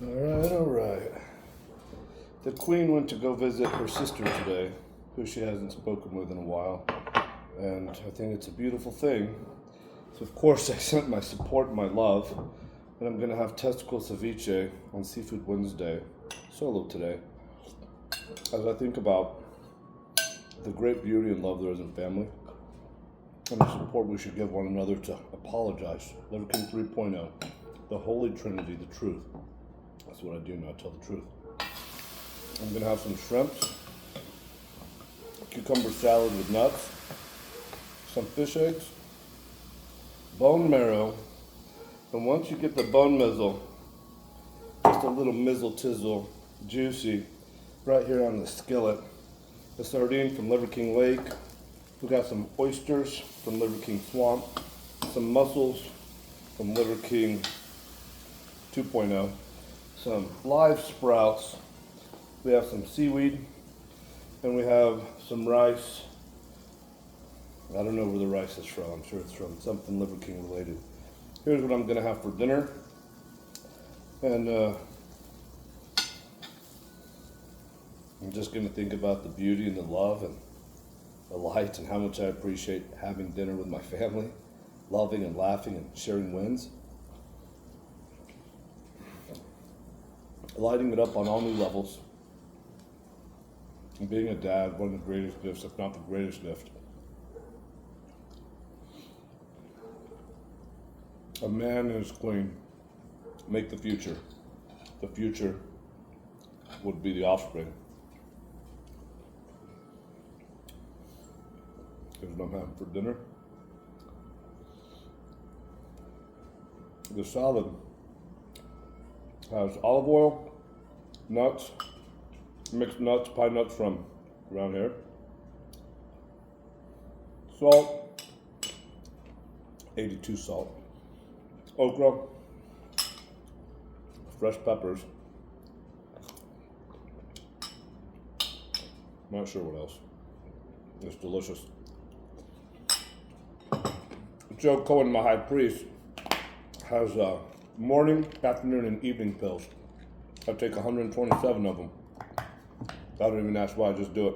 All right. The Queen went to go visit her sister today, who she hasn't spoken with in a while, and I think it's a beautiful thing. So of course I sent my support and my love, and I'm gonna have testicle ceviche on Seafood Wednesday, solo today, as I think about the great beauty and love there is in family, and the support we should give one another to apologize. Liver King 3.0, the Holy Trinity, the truth. That's what I do now, I tell the truth. I'm gonna have some shrimps, cucumber salad with nuts, some fish eggs, bone marrow, and once you get the bone mizzle, just a little mizzle tizzle, juicy, right here on the skillet. The sardine from Liver King Lake. We got some oysters from Liver King Swamp, some mussels from Liver King 2.0, some live sprouts. We have some seaweed, and we have some rice. I don't know where the rice is from. I'm sure it's from something Liver King related. Here's what I'm gonna have for dinner. And I'm just gonna think about the beauty and the love and the light and how much I appreciate having dinner with my family, loving and laughing and sharing wins. Lighting it up on all new levels. And being a dad, one of the greatest gifts, if not the greatest gift. A man and his queen make the future. The future would be the offspring. Here's what I'm having for dinner. The salad has olive oil, nuts, mixed nuts, pine nuts from around here, salt, 82 salt, okra, fresh peppers, not sure what else. It's delicious. Joe Cohen, my high priest, has morning, afternoon, and evening pills. I take 127 of them. I don't even ask why, I just do it.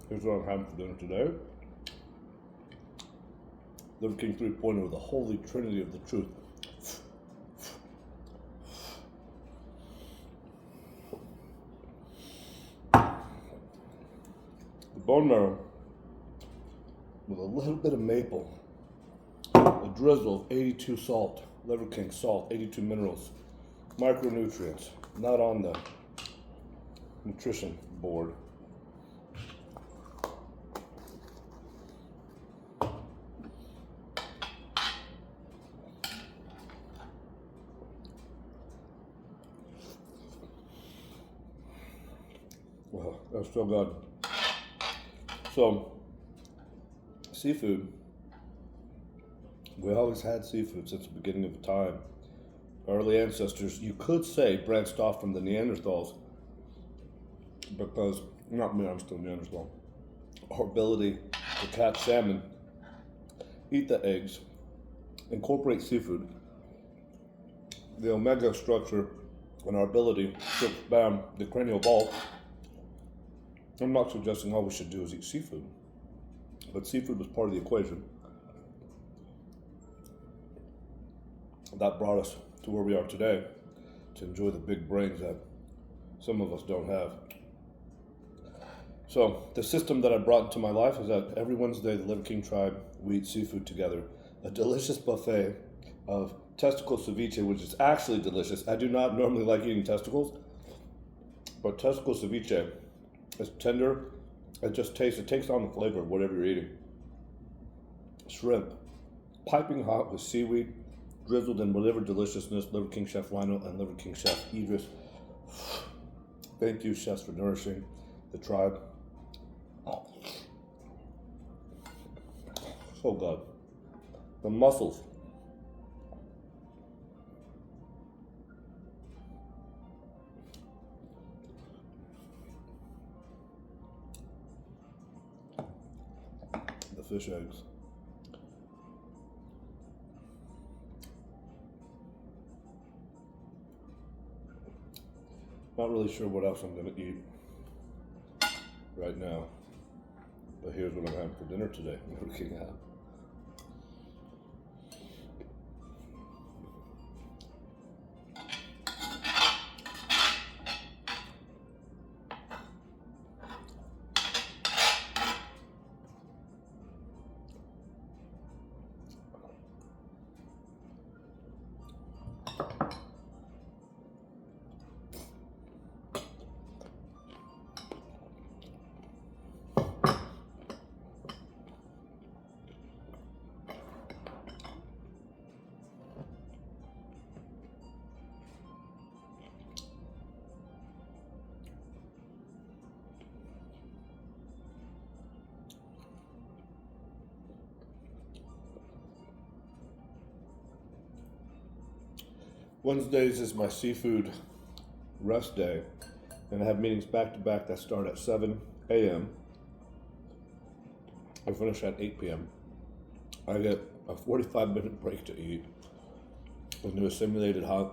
Here's what I'm having for dinner today. Liver King 3.0, the Holy Trinity of the truth. The bone marrow with a little bit of maple, a drizzle of 82 salt, Liver King salt, 82 minerals, micronutrients, not on the nutrition board. Wow, that's so good. So, seafood. We always had seafood since the beginning of time. Our early ancestors, you could say, branched off from the Neanderthals because, not me, I'm still Neanderthal. Our ability to catch salmon, eat the eggs, incorporate seafood, the omega structure, and our ability to expand the cranial vault. I'm not suggesting all we should do is eat seafood, but seafood was part of the equation. That brought us to where we are today, to enjoy the big brains that some of us don't have. So the system that I brought into my life is that every Wednesday, the Liver King tribe, we eat seafood together. A delicious buffet of testicle ceviche, which is actually delicious. I do not normally like eating testicles, But testicle ceviche is tender. It takes on the flavor of whatever you're eating. Shrimp, piping hot with seaweed, drizzled in whatever deliciousness. Liver King Chef Lionel and Liver King Chef Idris. Thank you, chefs, for nourishing the tribe. So good. The mussels. The fish eggs. Not really sure what else I'm going to eat right now, but here's what I'm having for dinner today. I'm looking at. Wednesdays is my seafood rest day, and I have meetings back to back that start at 7 a.m. I finish at 8 p.m. I get a 45-minute break to eat and do a simulated hunt.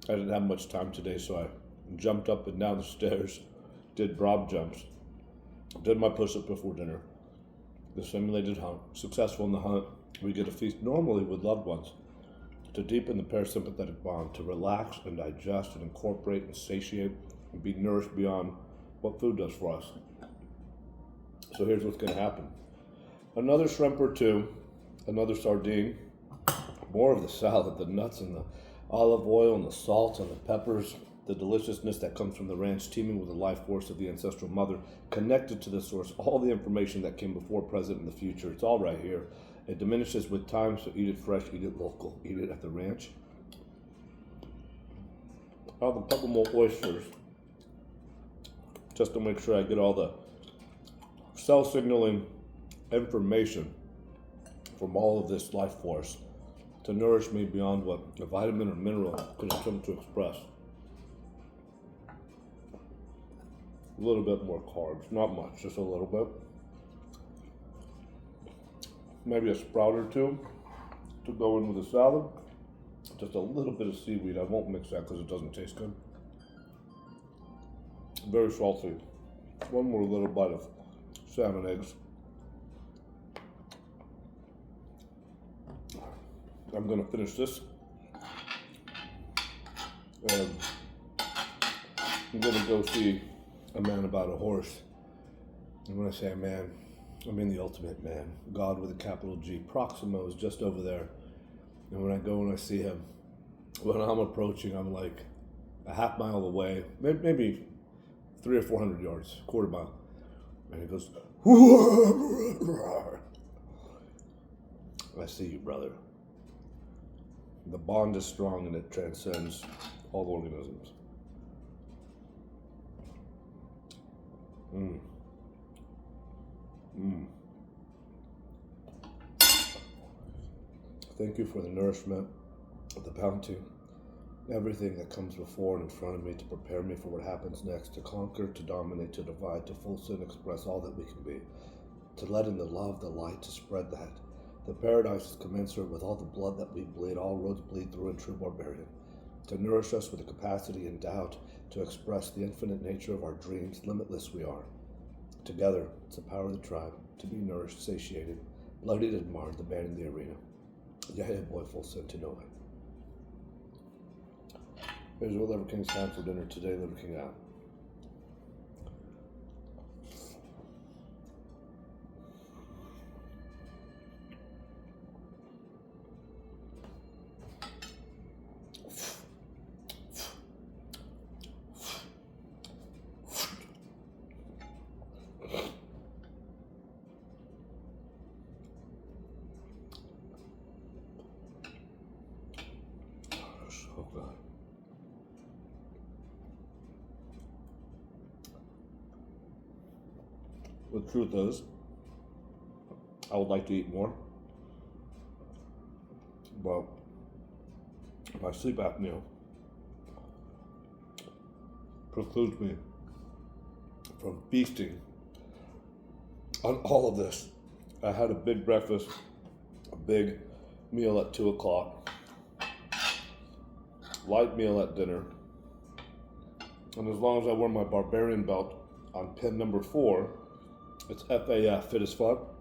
I didn't have much time today, so I jumped up and down the stairs, did broad jumps, did my push-up before dinner, the simulated hunt. Successful in the hunt, we get a feast normally with loved ones to deepen the parasympathetic bond, to relax and digest and incorporate and satiate and be nourished beyond what food does for us. So here's what's going to happen. Another shrimp or two, another sardine, more of the salad, the nuts and the olive oil and the salt and the peppers, the deliciousness that comes from the ranch, teeming with the life force of the ancestral mother, connected to the source, all the information that came before, present, and the future. It's all right here. It diminishes with time, so eat it fresh, eat it local, eat it at the ranch. I'll have a couple more oysters, just to make sure I get all the cell signaling information from all of this life force to nourish me beyond what a vitamin or mineral could attempt to express. A little bit more carbs, not much, just a little bit. Maybe a sprout or two to go in with the salad. Just a little bit of seaweed. I won't mix that because it doesn't taste good. Very salty. One more little bite of salmon eggs. I'm going to finish this. And I'm going to go see a man about a horse. And when I say a man, I mean the ultimate man. God with a capital G. Proximo is just over there. And when I go and I see him, when I'm approaching, I'm like a half mile away, maybe 300 or 400 yards, quarter mile. And he goes, I see you, brother. The bond is strong and it transcends all organisms. Thank you for the nourishment, the bounty, everything that comes before and in front of me to prepare me for what happens next, to conquer, to dominate, to divide, to full sin express all that we can be, to let in the love, the light, to spread that. The paradise is commensurate with all the blood that we bleed, all roads bleed through in true barbarian, to nourish us with the capacity and doubt, to express the infinite nature of our dreams, limitless we are. Together, it's the power of the tribe, to be nourished, satiated, bloodied and marred, the man in the arena. Yahya boy full sin to know it. Here's what Liver King's time for dinner today, Liver King out. The truth is, I would like to eat more, but my sleep apnea precludes me from feasting on all of this. I had a big breakfast, a big meal at 2 o'clock, light meal at dinner, and as long as I wear my barbarian belt on pin number 4, it's FAF, fit as fuck.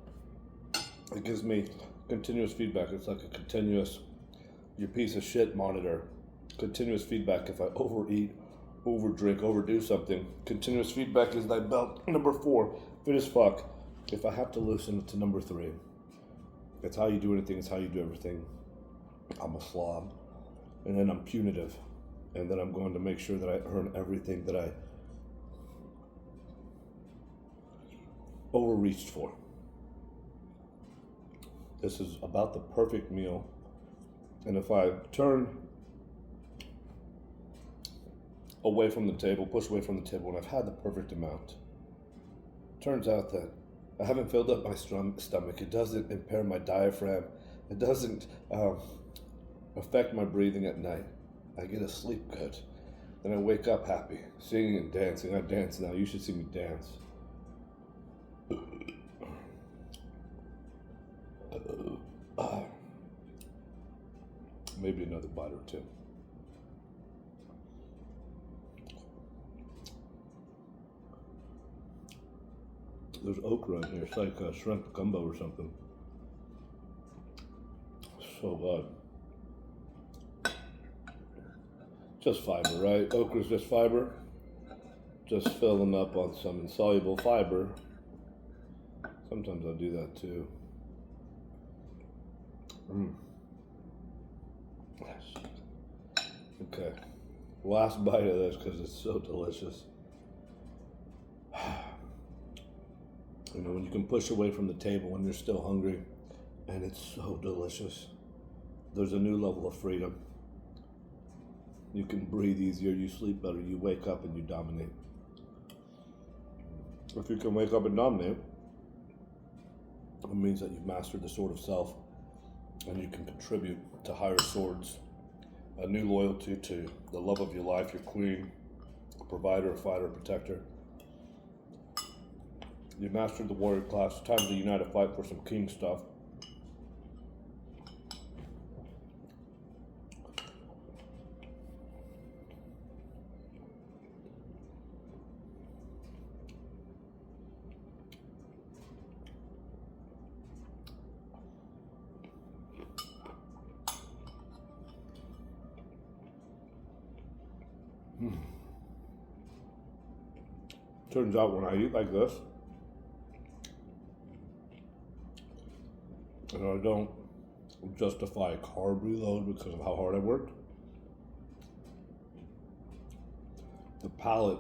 It gives me continuous feedback. It's like a continuous, you piece of shit monitor. Continuous feedback if I overeat, overdrink, overdo something. Continuous feedback is thy belt number 4, fit as fuck. If I have to loosen it to number 3, it's how you do anything, it's how you do everything. I'm a slob. And then I'm punitive. And then I'm going to make sure that I earn everything that I overreached for. This is about the perfect meal. And if I turn away from the table, push away from the table, and I've had the perfect amount, turns out that I haven't filled up my stomach. It doesn't impair my diaphragm. It doesn't affect my breathing at night. I get to sleep good. Then I wake up happy, singing and dancing. I dance now. You should see me dance. Maybe another bite or two. There's okra in here. It's like a shrimp gumbo or something. So good. Just fiber, right? Okra's just fiber. Just filling up on some insoluble fiber. Sometimes I do that too. Okay. Last bite of this because it's so delicious. You know, when you can push away from the table when you're still hungry and it's so delicious, there's a new level of freedom. You can breathe easier, you sleep better, you wake up and you dominate. If you can wake up and dominate, it means that you've mastered the sword of self and you can contribute to higher swords, a new loyalty to the love of your life, your queen, provider, fighter, protector. You mastered the warrior class. Time to unite and fight for some king stuff. Turns out when I eat like this, and I don't justify a carb reload because of how hard I worked, the palate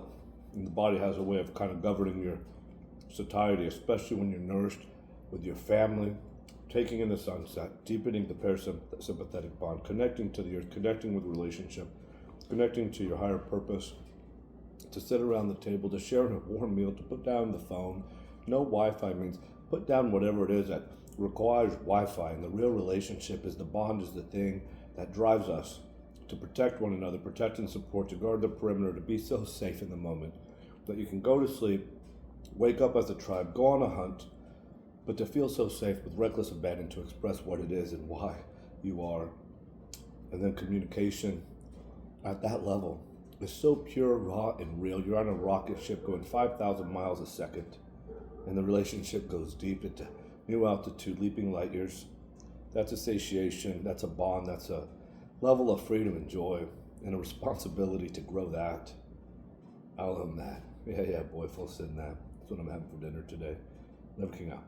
and the body has a way of kind of governing your satiety, especially when you're nourished with your family, taking in the sunset, deepening the parasympathetic bond, connecting to the earth, connecting with relationship, connecting to your higher purpose, to sit around the table, to share a warm meal, to put down the phone. No Wi-Fi means put down whatever it is that requires Wi-Fi, and the real relationship is the bond, is the thing that drives us to protect one another, protect and support, to guard the perimeter, to be so safe in the moment that you can go to sleep, wake up as a tribe, go on a hunt, but to feel so safe with reckless abandon to express what it is and why you are. And then communication at that level is so pure, raw, and real. You're on a rocket ship going 5,000 miles a second, and the relationship goes deep into new altitude, leaping light years. That's a satiation, that's a bond, that's a level of freedom and joy, and a responsibility to grow that. I'll own that. Yeah, boy, full sitting that. That's what I'm having for dinner today. Never King out.